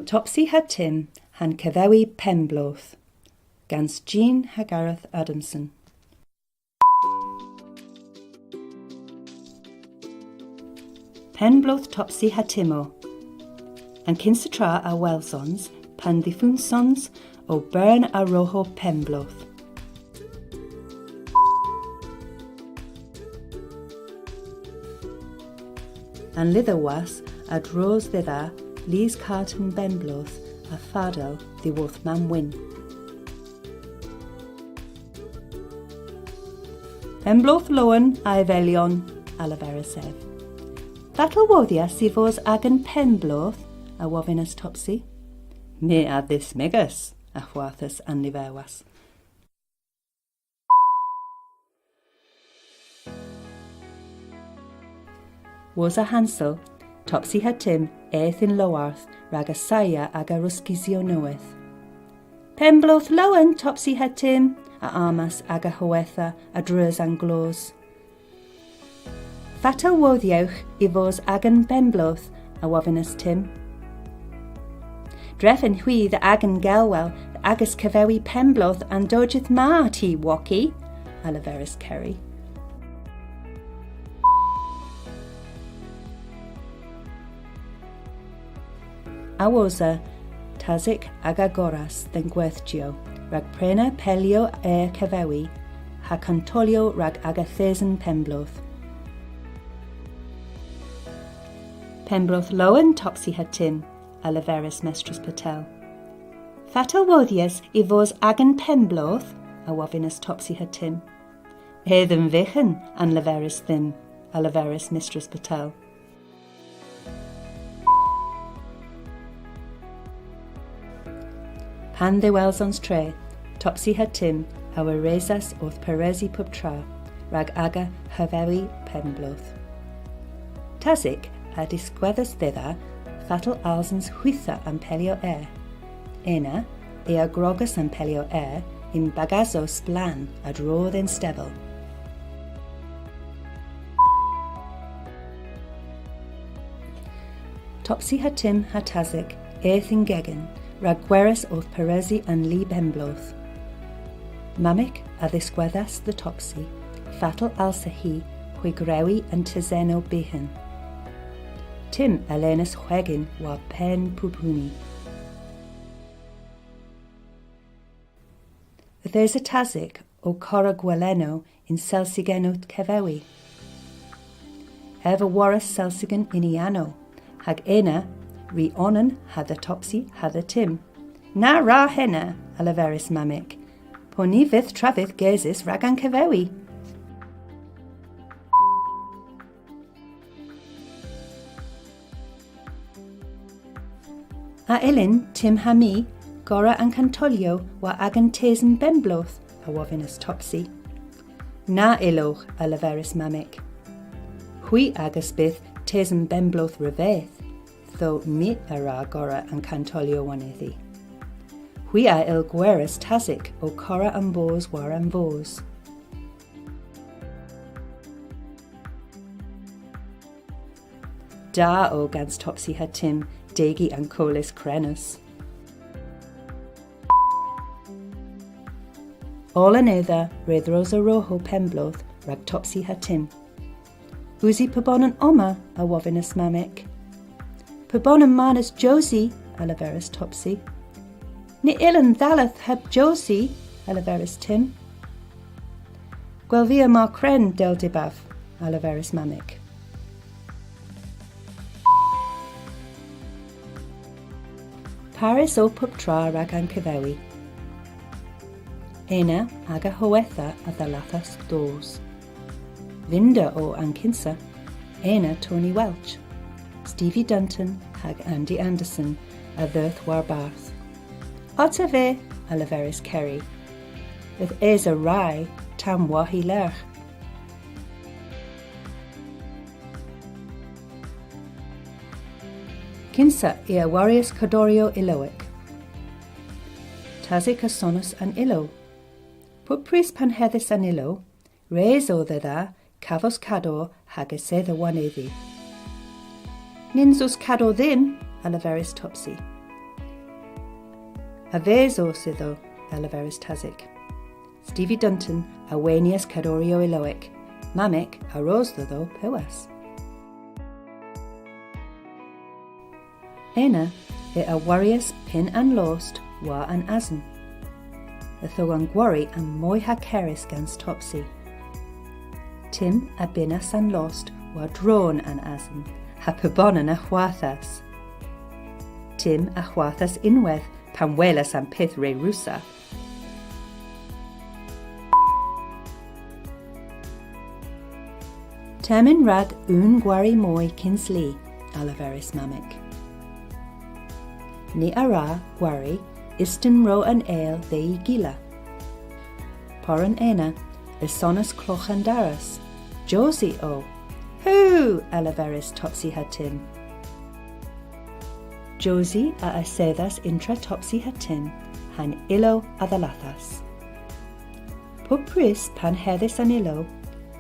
Topsy had Tim han kevewi Penn Bloodh, gans Jean ha Gareth Adamson. Penn Bloodh Topsy had Timo, and Kinsatra a Welsons, pan Sons o Burn a Roho Penn Bloodh. And lither was at Rose thither Lees Carton Penn Bloodh a fadel the worth man win. Penn Bloodh loan a velion alavera sev. That'll wodia si vos agan Penn Bloodh a wovinus Topsy. Me a this megas a huathus an liverwas. Was a Hansel, Topsy had Tim, eith in Lowarth, rag a saya ag a ruskisio noeth. Penn Bloodh loan Topsy had Tim, a armas ag a hoetha a drus an glos. Fata woddiowch I vos agan Penn Bloodh a wovinus Tim. Drefen hui the agan gelwell the agus kevewi Penn Bloodh and dojith ma ti wocky, alaveris Kerry. Awosa, tazik agagoras den gwerthgio, rag prena pelio kevewi, ha cantolio rag agathesen Penn Bloodh. Penn Bloodh loan Topsy had Tim, alaveris Mistress Patel. Fatal woddias I vos agan Penn Bloodh, a wovinus Topsy had Tim. Hedden vichen an laveris thim, alaveris Mistress Patel. Pan de Welsons tre, Topsy had Tim, our rezas oth perezi pub tra, rag aga kevewi Penn Bloodh. Tazik a disgweddus thither, fatal alsens huitha an pelio Ena, a grogus an pelio in bagazos blan ad rodd in stevel. Topsy had Tim had tazik, eith in gegen, rag gweris oth perezi an li Penn Bloodh. Mamik a disgweddas the Topsy, fatal alsa hi, hui grewi an tizeno bihin. Tim Elenus Huegin wa Penn Pupuni. There's a tazik o Cora Gweleno in Selsigenot Kevewi. Eva Warris Selsigen iniano, hag ena, ri onan had a Topsy had a Tim. Na ra henna, alaveris mamik. Poni vith travith gezis ragan Kevewi. A ilin Tim hami, Gora and Cantolio wa agan tesen Penn Bloodh, a wovinus Topsy. Na iloch alaveris mamik. Hui agus bith tesen Penn Bloodh reveth, though mit ara Gora and Cantolio wanethi. Hui a il gweris tazik o Cora and Bos war and Bos. Da o gans Topsy had Tim, Degi and Colis Crenus. All another redrosa roho Penn Bloodh rag Topsy had Tim. Uzi pebonan oma a wovinus mamik. Pebonan manus Josie alaveris Topsy. Ni illan thalath heb Josie alaveris Tim. Gwelvia mar cren del dibav alaveris mamik. Paris o puptra rag an kevewi. Ena aga hoetha a thalathas dos. Vinda o Ankinsa, ena Tony Welch. Stevie Dunton hag Andy Anderson a Thirth war Barth. Otave a laveris Kerry. With Eza Rai tam wahi lerch. Kinsa ia Warius Codorio Iloic. Tazik a sonus an ilo. Pupris pan hedis an ilo, reis o theda, cavos cador hagese the one evi. Ninsus cador ddim, alaveris Topsy. A fes os iddo, eleferys tasig. Stevie Dunton a weinias cadorio iloic, Mamic a ros ddo pewas. Ena a warius pin and lost wa an asen. The thogan gwari a moi ha keris gans Topsy. Tim a binas an lost wa drone an asen, ha pebonan a chwathas. Tim a chwathas unwedd pan welas an pith re rusa. Termin rag un gwari moi kins li, eleferys Mamic. Ni ara gwari isten ro an ale ddei gila. Poran ena, sonus clochan daras. Josie o. Hoo, eleferys Topsy had Tim. Josie a aseddas intra Topsy had Tim, han ilo adalathas. Pupris pan hedis an ilo,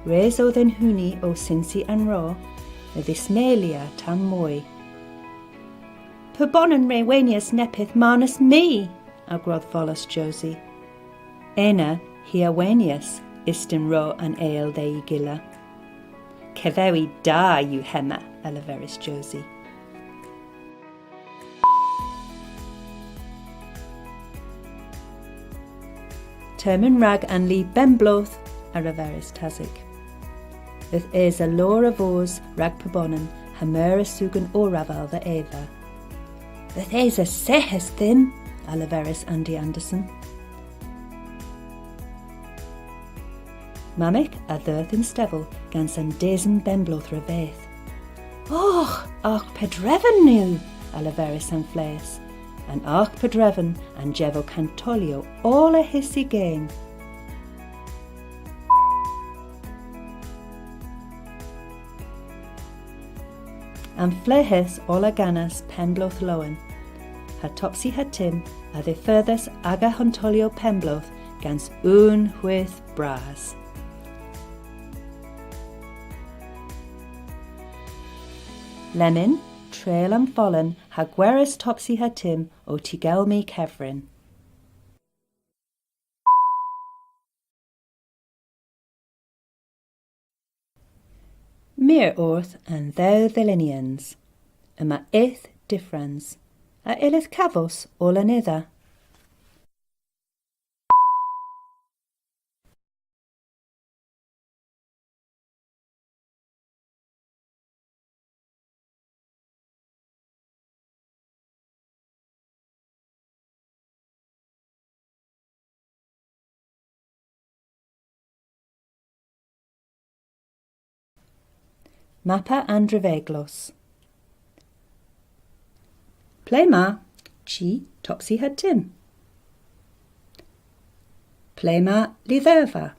res o then huni o sinsi an ro, y ddismelia tam moi. Pebonan re wenius nepith manus me, agrodd volus Josie. Ena hi a wenius isten ro an ale ddei gila. Kevewi da you hema, eleferys Josie. Termin rag an li Penn Bloodh, eleferys tasig. Fydd a lor a fos rag pebonan hamer a sugan o rafal the eva. Fydd a sehes ddim, eleferys Andy Anderson. Mamic a ddyrth yn stefel gan san desyn Penn Bloodh rafeth. Och, ach pedrefen nhw, eleferys an fles. An ach pedrefen an jefo cantolio all a hissy gain. An flehes all a ganas Penn Bloodh loen. Ha Topsy had Tim a the furthest aga hontolio Penn Bloodh gans un huith bras. Lemon, trail am fallen ha gweris Topsy had Tim o tigelmi kefrin. Mir orth and thou ddilinians, yma ith differens, a illith cafos all an idda. Mappa andriveglos. Plema, chi Topsy had Tim. Plema lidherfa.